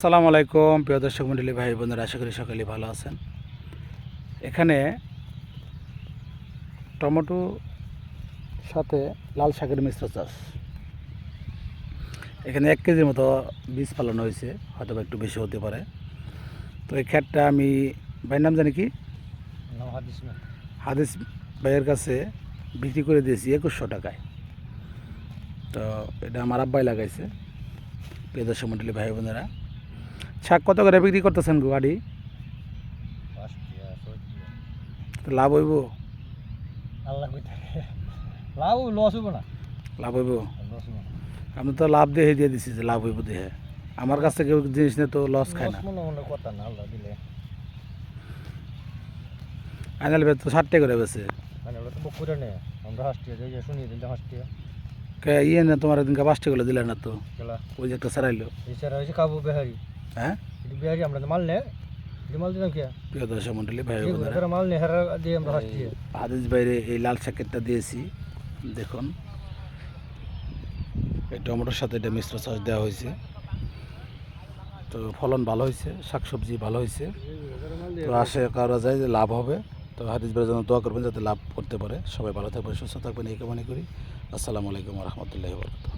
আসসালামু আলাইকুম প্রিয় দর্শক মণ্ডলী, ভাই বোনেরা, আশা করি সকলেই ভালো আছেন। এখানে টমেটো সাথে লাল শাকের মিশ্র চাষ। এখানে 1 কেজির মতো বীজ ফলানো হয়েছে, হয়তো একটু বেশি হতে পারে। তো এই ক্ষেতটা আমি ভাইয়ের নাম জানি কি, হাদিস ভাইয়ের কাছে বিক্রি করে দিয়েছি 2100 টাকায়। তো এটা আমার আব্বাই লাগাইছে। প্রিয় দর্শক মণ্ডলী, ভাই বোনেরা, শাক কত করে বিক্রি করতেছেন গো গাড়ি? লাভ হইব? লাভ হইব? আমি তো লাভ দিয়ে দিছি যে লাভ হইব দেখে। আমার কাছ থেকে জিনিস নিয়ে তো লস খায় না। আইনাল তো 60 টাকা করে বেছে ইয়ে না, তোমার দিনকে 5 টাকা করে দিলে না তো? ওই যে একটা সারাইলো, হ্যাঁ প্রিয় দর্শক মন্ডলী, ভাই হাদিস বাইরে এই লাল শাকেরটা দিয়েছি। দেখুন, এই টমেটোর সাথে এটা মিশ্র চাষ দেওয়া হয়েছে। তো ফলন ভালো হয়েছে, শাকসবজি ভালো হয়েছে। তো আশা করা যায় যে লাভ হবে। তো হাদিস ভাইয়ের জন্য দোয়া করবেন যাতে লাভ করতে পারে। সবাই ভালো থাকবেন, সুস্থ থাকবেন, এই কামনা করি। আসসালামু আলাইকুম ওয়া রাহমাতুল্লাহি ওয়া বারাকাতুহু।